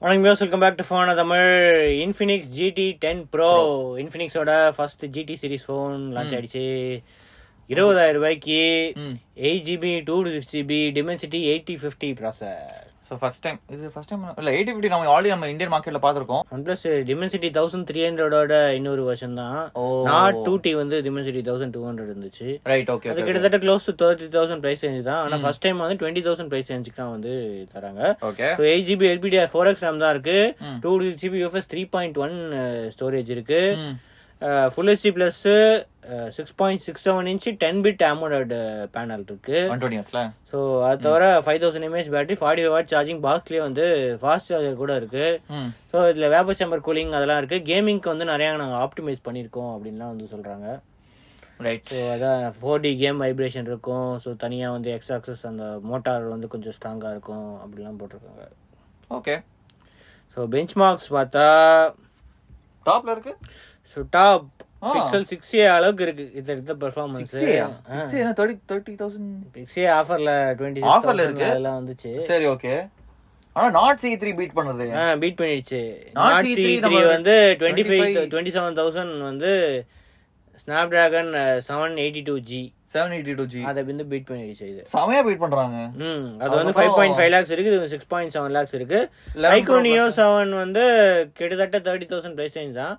வணக்கம் views, welcome back to phone Tamil. Infinix GT 10 Pro இன்ஃபினிக்ஸோட first GT series phone launch ஆயிடுச்சு. 20,000 ரூபாய்க்கு 8GB 256GB Dimensity 8050 ப்ராசர். So first time இல்லை 8050 நம்ம ஆல்ரெடி நம்ம இந்தியன் மார்க்கெட்டில் பார்த்துருக்கோம். ஒன் ப்ளஸ் Dimensity 1300ஓட இன்னொரு வெர்ஷன் தான். நாட் 2T வந்து Dimensity 1200 இருந்துச்சு. Right, okay. அது கிட்டத்தட்ட க்ளோஸ் டு 30,000 பிரைஸ் ரேஞ்ச் தான். ஆனால் ஃபர்ஸ்ட் டைம் வந்து 20,000 பிரைஸ் ரேஞ்சுக்கு தான் வந்து தராங்க. ஓகே. 8GB LPDDR4X RAM தான் இருக்கு. 2GB UFS 3.1 ஸ்டோரேஜ் இருக்கு. Full HD Plus 6.67 inch 10-bit AMOLED panel இருக்கு. 120 ஸோ அது தவிர 5000 mAh பேட்டரி, 45 வாட் சார்ஜிங் பாக்ஸ்லேயே வந்து ஃபாஸ்ட் சார்ஜர் கூட இருக்கு. ஸோ இதில் வேப்பர் சேம்பர் கூலிங் அதெல்லாம் இருக்கு. கேமிங்க்கு வந்து நிறையா நாங்கள் ஆப்டிமைஸ் பண்ணியிருக்கோம் அப்படின்லாம் வந்து சொல்கிறாங்க. ரைட். ஸோ அதான் 4D கேம் வைப்ரேஷன் இருக்கும். ஸோ தனியாக வந்து எக்ஸ் ஆக்சஸ் அந்த மோட்டார் வந்து கொஞ்சம் ஸ்ட்ராங்காக இருக்கும் அப்படிலாம் போட்டிருக்காங்க. ஓகே. ஸோ பெஞ்ச் மார்க்ஸ் பார்த்தா டாப்ல இருக்கு. ஸோ டாப் பிக்சல் 6A அளவுக்கு இருக்கு இந்த பெர்ஃபார்மன்ஸ். 30,000 6A ஆஃபர்ல 20 ஆஃபர்ல இருக்கு அதெல்லாம் வந்துச்சு. சரி, ஓகே. ஆனா நாட் C3 பீட் பண்ணுது. பீட் பண்ணிடுச்சு. நாட் C3 வந்து 27,000 வந்து Snapdragon 782G அத வந்து பீட் பண்ணிடுச்சு. இது சமயா பீட் பண்றாங்க. அது வந்து 5.5 lakhs இருக்கு. இது 6.7 lakhs இருக்கு. Ico Neo 7 வந்து கிட்டத்தட்ட 30,000 பிரைஸ் ரேஞ்ச் தான்.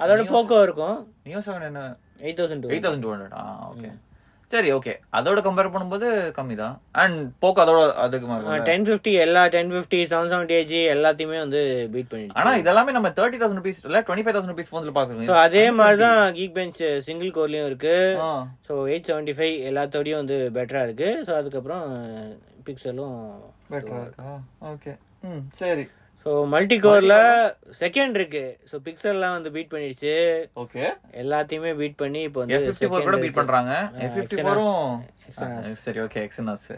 அதோட போக்கோ இருக்கும். Neo 7 என்ன 8,200. ஓகே. சரி, ஓகே. அதோட கம்பேர் பண்ணும்போது கம்மி தான். அண்ட் போக்கோ அதோட அதுக்கு மாதிரி 1050 எல்லா 1050 770G எல்லாத்தையுமே வந்து பீட் பண்ணிடுச்சு. ஆனா இதெல்லாம் நம்ம 30,000 rupees இல்ல 25,000 போன்ல பாக்குறோம். சோ அதே மாதிரி தான் Geekbench சிங்கிள் கோர்லயும் இருக்கு. சோ 875 எல்லாத்தோடயும் வந்து பெட்டரா இருக்கு. சோ அதுக்கப்புறம் பிக்சலும் பெட்டரா இருக்கா? ஓகே. சரி. ஸோ மல்டி கோர்ல செகண்ட் இருக்கு. ஸோ பிக்சல்லாம் வந்து பீட் பண்ணிடுச்சு. ஓகே. எல்லாத்தையுமே பீட் பண்ணி இப்போ வந்து F54 கூட பீட் பண்றாங்க. F54ம் சரி, ஓகே. Exynos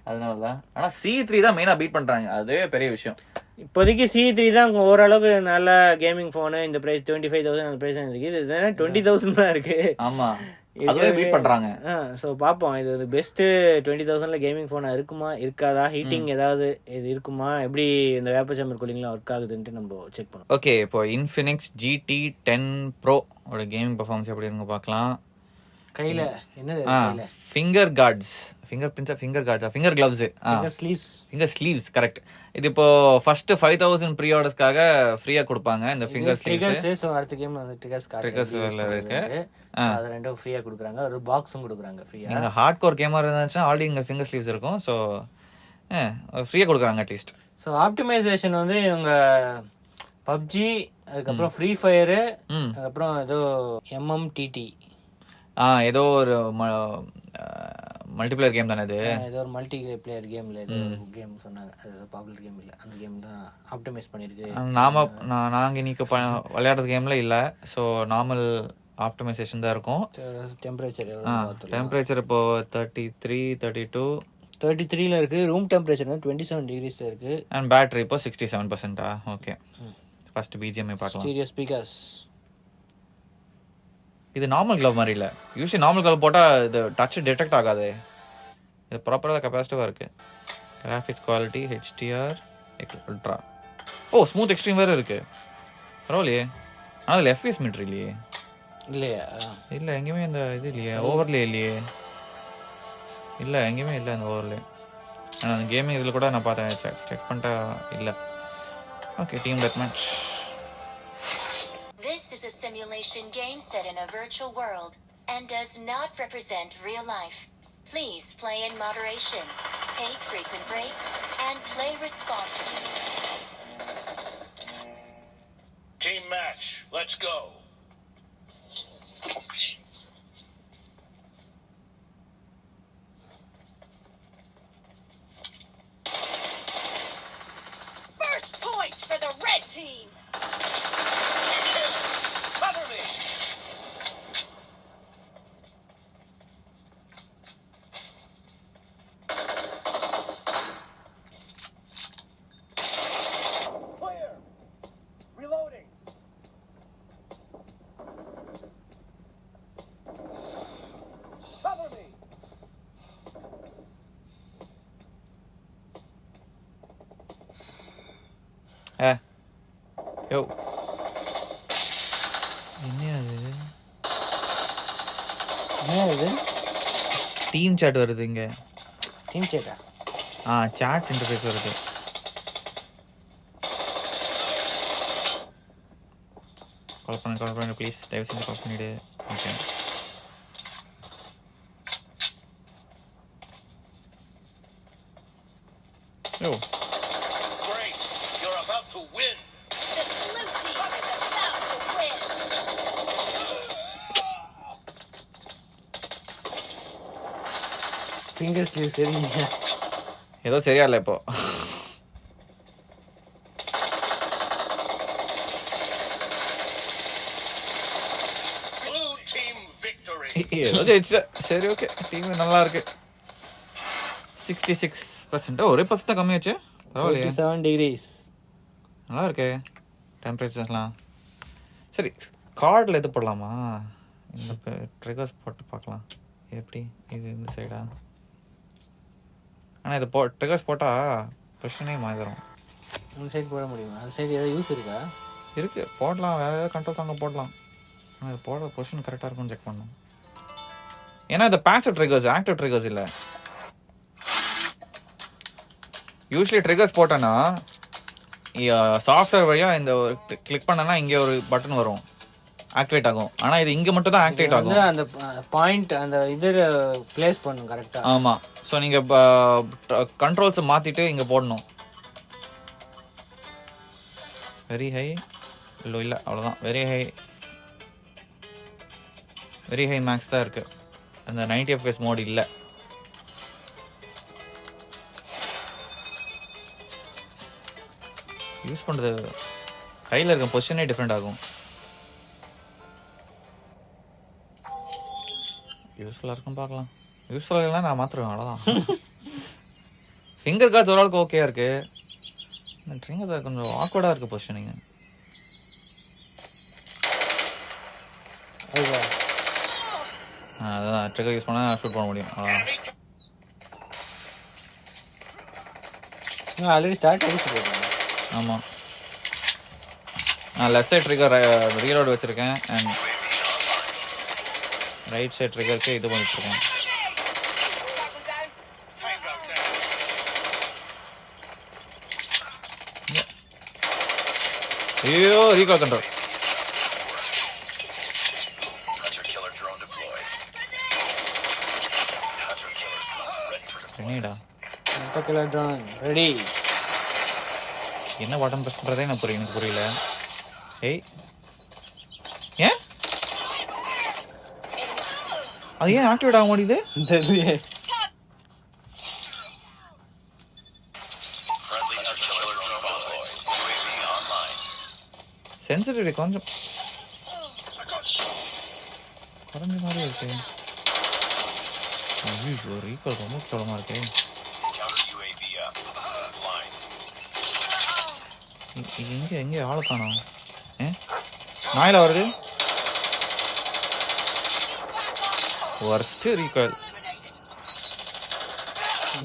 அதனால தான். ஆனா C3 தான் மெயினா பீட் பண்றாங்க. அதுவே பெரிய விஷயம். இப்போதைக்கு C3 தான் ஓரளவுக்கு நல்ல கேமிங் போனு. இந்த பிரைஸ் 25,000 அந்த பிரைஸ் இருக்கு. இது 20,000 தான் இருக்கு. ஆமா, அதுவே பீட் பண்றாங்க. சோ பாப்போம் இது பெஸ்ட் 20,000ல கேமிங் போனா இருக்குமா இருக்காதா, ஹீட்டிங் ஏதாவது இது இருக்குமா, எப்படி இந்த வேப்பர் சேம்பர் கூலிங்லாம் ஒர்க் ஆகுதுன்னு நம்ம செக் பண்ணுவோம். ஓகே, இப்போ Infinix GT 10 Pro ஓட கேமிங் பெர்ஃபார்மன்ஸ் எப்படி இருக்கு பார்க்கலாம். கையில என்ன finger cards, finger gloves, finger sleeves correct. இது இப்போ ஃபர்ஸ்ட் 5,000 ப்ரீ ஆர்டர்ஸ்க்காக ஃப்ரீயா கொடுப்பாங்க இந்த ஃபிங்கர் ஸ்லீவ்ஸ். அடுத்த கேம் அந்த ட்ரிகர்ஸ் இருக்கு. அது ரெண்டும் ஃப்ரீயா கொடுக்குறாங்க. ஒரு பாக்ஸும் கொடுக்குறாங்க ஃப்ரீயா. நீங்க ஹார்ட் கோர் கேமரா இருந்துச்சுன்னா ஆல்ரெடி இங்க ஃபிங்கர் ஸ்லீவ்ஸ் இருக்கும். ஸோ ஃப்ரீயா கொடுக்குறாங்க அட்லீஸ்ட். ஸோ ஆப்டிமைசேஷன் வந்து இவங்க பப்ஜி, அதுக்கப்புறம் ஃப்ரீ ஃபயரு, அதுக்கப்புறம் ஏதோ MMTT ஏதோ ஒரு மல்டிபிளேயர் கேம் தானே இது. ஏதோ ஒரு மல்டி பிளேயர் கேம்ல ஏதோ கேம் சொன்னாங்க. அது பாப்புலர் கேம் இல்ல, அந்த கேம் தான் ஆப்டிமைஸ் பண்ணிருக்கு. நாங்க இன்னைக்கு விளையாடுற கேம்ல இல்ல. ஸோ நார்மல் ஆப்டிமைசேஷன் தான் இருக்கும். டெம்பரேச்சர் இப்போ 33 32 இருக்கு. ரூம் டெம்பரேச்சர் வந்து 27 டிகிரிஸ்ல இருக்கு. அண்ட் பேட்டரி இப்போ 67%. ஓகே, ஃபர்ஸ்ட் BGM பார்க்கலாம். Stereo speakers. இது நார்மல் க்ளவ் மாதிரி இல்லை. யூஸ்வலி நார்மல் க்ளவ் போட்டால் இது டச் டிடெக்ட் ஆகாது. இது ப்ராப்பராக கெப்பாசிட்டிவாக இருக்குது. Graphics quality HDR ultra. Smooth extreme வேறு இருக்குது. பரவாயில்லையே. ஆனால் அதில் FPS மீட்டர் இல்லையே. இல்லையா? இல்லை, எங்கேயுமே இந்த இது இல்லையே, ஓவர்லே இல்லையே. இல்லை, எங்கேயுமே இல்லை அந்த ஓவர்லே. ஆனால் அந்த கேமிங் இதில் கூட நான் பார்த்தேன், செக் பண்ணிட்டா இல்லை. Okay, team death match. Simulation game set in a virtual world and does not represent real life. Please play in moderation, take frequent breaks, and play responsibly. Team match, let's go. First point for the red team. யோ என்ன இது team chat வருது இங்க. Team சேட்டா? Chat interface வருது. கால் பண்ணு please, தயவு செஞ்சு call பண்ணிவிடு. Okay yo Great. You're about to win. The blue team is about to win. Finger sleeve சரிங்க. ஏதோ சரியா இல்லை இப்போ. Blue team victory. ஏதோ ஜெயிச்ச. சரி ஓகே, டீம் நல்லா இருக்கு. 66%. ஒரே பர்சன்ட் தான் கம்மியாச்சு. பரவாயில்லையே, 37 degrees. நல்லா இருக்கே டெம்பரேச்சர்ஸ்லாம். சரி, கார்டில் எது போடலாமா? இந்த ட்ரிகர்ஸ் போட்டு பார்க்கலாம் எப்படி. இது இந்த சைடா? ஆனால் இது ட்ரிகர்ஸ் போட்டால் பொசிஷனே மாறிடும். அந்த சைடு போட முடியுமா? அந்த சைடு ஏதாவது யூஸ் இருக்கா? இருக்குது, போடலாம். வேறு ஏதாவது கண்ட்ரோல்ஸ் அங்கே போடலாம். ஆனால் இது போடுற பொசிஷன் கரெக்டாக இருக்கும்னு செக் பண்ணணும். ஏன்னா இது பேசிவ் ட்ரிகர்ஸ், ஆக்டிவ் ட்ரிகர்ஸ் இல்லை. யூஸ்வலி ட்ரிகர்ஸ் போட்டோன்னா சாஃப்ட்வேர் வழியாக இந்த ஒரு கிளிக் பண்ணனா இங்கே ஒரு பட்டன் வரும், ஆக்டிவேட் ஆகும். ஆனால் இது இங்கே மட்டும் தான் ஆக்டிவேட் ஆகும். அந்த பாயிண்ட் அந்த இது பிளேஸ் பண்ணும் கரெக்டாக. ஆமாம். ஸோ நீங்கள் கண்ட்ரோல்ஸை மாற்றிட்டு இங்கே போடணும். வெரி ஹை இல்லை அவ்வளோதான். வெரி ஹை மேக்ஸ் தான் இருக்குது. அந்த 90 FPS மோட் இல்லை. யூஸ் பண்ணுறது கையில் இருக்க பொசிஷனே டிஃப்ரெண்ட் ஆகும். யூஸ்ஃபுல்லாக இருக்கும், பார்க்கலாம். யூஸ்ஃபுல்லாக இல்லைனா நான் மாற்றுவேன், அவ்வளோதான். ஃபிங்கர் கார்ட்ஸ் ஓரளவுக்கு ஓகேயா இருக்குது. இந்த ட்ரிங்கர் கொஞ்சம் ஆக்வர்டாக இருக்குது பொசிஷனிங்க. அதான் ட்ரிகர் யூஸ் பண்ணால் ஷூட் பண்ண முடியும், அவ்வளோதான். ஆல்ரெடி ஸ்டார்ட் ஆகிடுச்சு. ஆமாம், நான் லெஃப்ட் சைட் ட்ரிகர் ரீலோட் வச்சுருக்கேன் அண்ட் ரைட் சைட் ட்ரிகருக்கு இது பண்ணிட்டுருக்கேன். ஐயோ, ரீகால் கண்ட்ரோல். என்னடா ரெடி? என்ன பட்டன் ப்ரெஸ் பண்ணுறதே எனக்கு புரியல. ஏய், ஏன் அது ஏன் ஆக்டிவேட் ஆக மாட்டேங்குது தெரியலையே. சென்சிட்டிவிட்டி கொஞ்சம் குறைஞ்ச மாதிரி இருக்கு. ஐயோ, ரீகால் ரொம்ப கேவலமாக இருக்கு. எங்கே ஆளை காணோம்? நாயில வருது. Worst recall.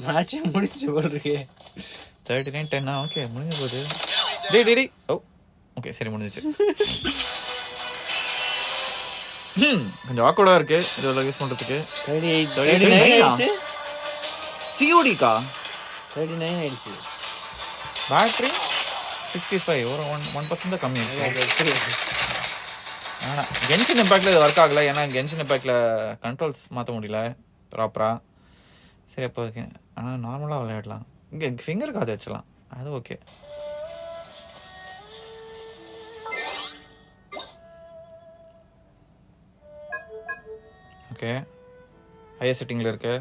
மேட்ச் முடிச்சு போல் இருக்கு. 39-10. ஓகே, முடிஞ்ச போகுது. டேய் ஓ ஓகே, சரி முடிஞ்சிச்சு. கொஞ்சம் ஆக்வர்டாக இருக்கு இது யூஸ் பண்ணுறதுக்கு. 39 ஆயிடுச்சு. சிஓடிக்கா 39 ஆயிடுச்சு. பேட்டரி 65, ஒரு 1% தான் கம்மி. ஆனால் கென்ஷன் இம்பேக்டில் இது ஒர்க் ஆகலை. ஏன்னா கென்ஷன் இம்பேக்டில் கண்ட்ரோல்ஸ் மாற்ற முடியல ப்ராப்பராக. சரி, அப்போ ஓகே. ஆனால் நார்மலாக விளையாடலாம். இங்கே ஃபிங்கர் காது வச்சலாம், அது ஓகே. ஓகே, ஹையர் செட்டிங்கில் இருக்கு.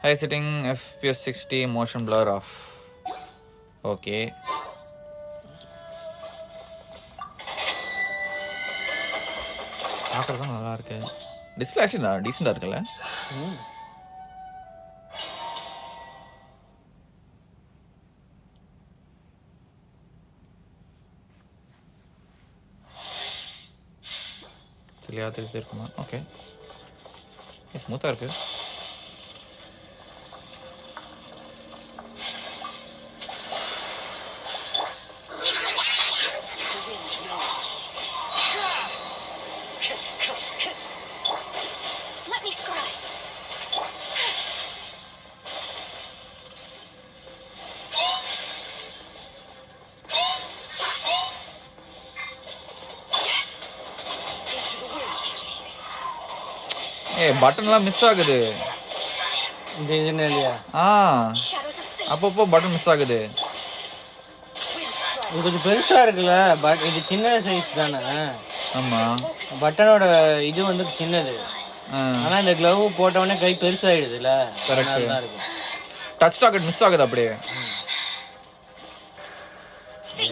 High setting FPS 60, motion blur off. Okay, பார்க்குறது தான் நல்லா இருக்கு. டிஸ்பிளே ஆக்சுவலி டீசெண்டாக இருக்குல்ல. தெரியாது இது இருக்குமா? ஓகே, ஸ்மூத்தாக இருக்கு. பட்டன்லாம் மிஸ் ஆகுது. இந்த இதுன்னு இல்லையா? அப்பப்போ பட்டன் மிஸ் ஆகுது. இது கொஞ்சம் பெருசா இருக்குல்ல, பட் இது சின்ன சைஸ் தானே. ஆமா, பட்டனோட இது வந்து சின்னது. ஆனா இந்த கிளவ் போட்டவொடனே கை பெருசாயிடுதுல. கரெக்ட். டச் டாக்கெட் மிஸ் ஆகுது அப்படியே.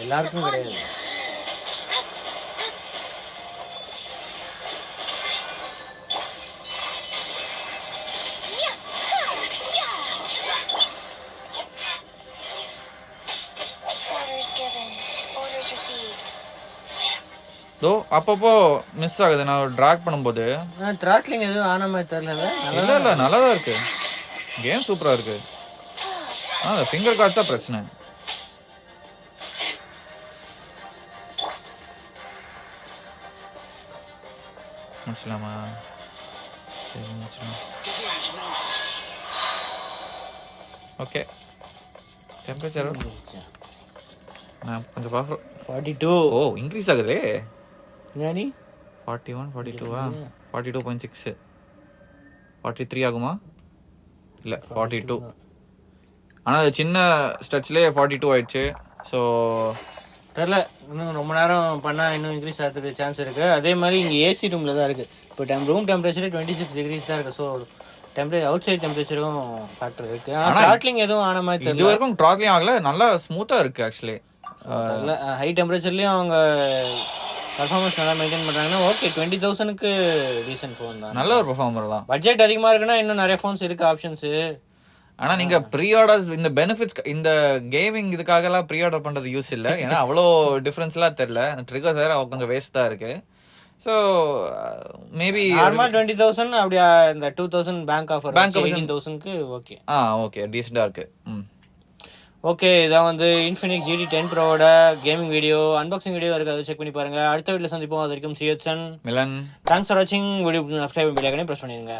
எல்லாருக்கும் கிடையாது. அப்பப்போ மிஸ் ஆகுது நான் டிராக் பண்ணும்போது. த்ராட்லிங் எதுவும் ஆன மாதிரி தெரியல. இல்ல நல்லாதான் இருக்கு, கேம் சூப்பரா இருக்கு. அந்த ஃபிங்கர் கார்ட்ஸ் தான் பிரச்சனை. முடிச்சலாமா? சரி முடிச்சலாம். ஓகே, டெம்பரேச்சர் நான் கொஞ்சம் பார்க்குறேன். 42. ஓ இன்க்ரீஸ் ஆகுது. என்னடி 41 42வா? 42.6 43 ஆகுமா? இல்லை 42. ஆனால் அது சின்ன ஸ்டட்ச்லேயே 42 ஆயிடுச்சு. ஸோ தெரில, இன்னும் ரொம்ப நேரம் பண்ணால் இன்னும் இன்க்ரீஸ் ஆகிறதுக்கு சான்ஸ் இருக்குது. அதே மாதிரி இங்கே ஏசி ரூமில் தான் இருக்குது. இப்போ ரூம் டெம்பரேச்சரே 26 degrees தான் இருக்குது. ஸோ அவுட் சைட் டெம்பரேச்சரும் ஃபேக்டர் இருக்குது. ஆனால் த்ராட்லிங் எதுவும் ஆன மாதிரி தெரியல. இது வரைக்கும் த்ராட்லிங் ஆகல, நல்லா ஸ்மூத்தாக இருக்குது ஆக்சுவலி. ஹை டெம்பரேச்சர்லேயும் அவங்க பர்ஃபார்மன்ஸ் நல்லா மெயின்டைன் பண்ணுறாங்கன்னா ஓகே. 20,000க்கு டீசென்ட் ஃபோன் தான், நல்ல ஒரு பர்ஃபார்மர் தான். பட்ஜெட் அதிகமாக இருக்குன்னா இன்னும் நிறைய ஃபோன்ஸ் இருக்குது ஆப்ஷன்ஸு. ஆனால் நீங்கள் ப்ரீ ஆர்டர்ஸ் இந்த பெனிஃபிட்ஸ் இந்த கேமிங் இதுக்காகலாம் ப்ரீ ஆர்டர் பண்ணுறது யூஸ் இல்லை. ஏன்னா அவ்வளோ டிஃப்ரென்ஸ்லாம் தெரில. அந்த ட்ரிகர்ஸ் வேறு கொஞ்சம் வேஸ்ட் தான் இருக்குது. ஸோ மேபி நார்மல் 20,000 அப்படியா இந்த 2,000 பேங்க் ஆஃபர் 18,000க்கு ஓகே. ஓகே டீசெண்டாக இருக்குது. ஓகே, இதான் வந்து Infinix GT 10 Proவோட கேமிங் வீடியோ, அன்பாக்சிங் வீடியோ இருக்குது, அதை செக் பண்ணி பாருங்க. அடுத்த வீடியோவில் சந்திப்போம். அது வரைக்கும் சிஎச்என் மிலன். தேங்க்ஸ் ஃபார் வாட்சிங். வீடியோ சப்ஸ்கிரைப் பெல் ஐகானை பிரஸ் பண்ணிடுங்க.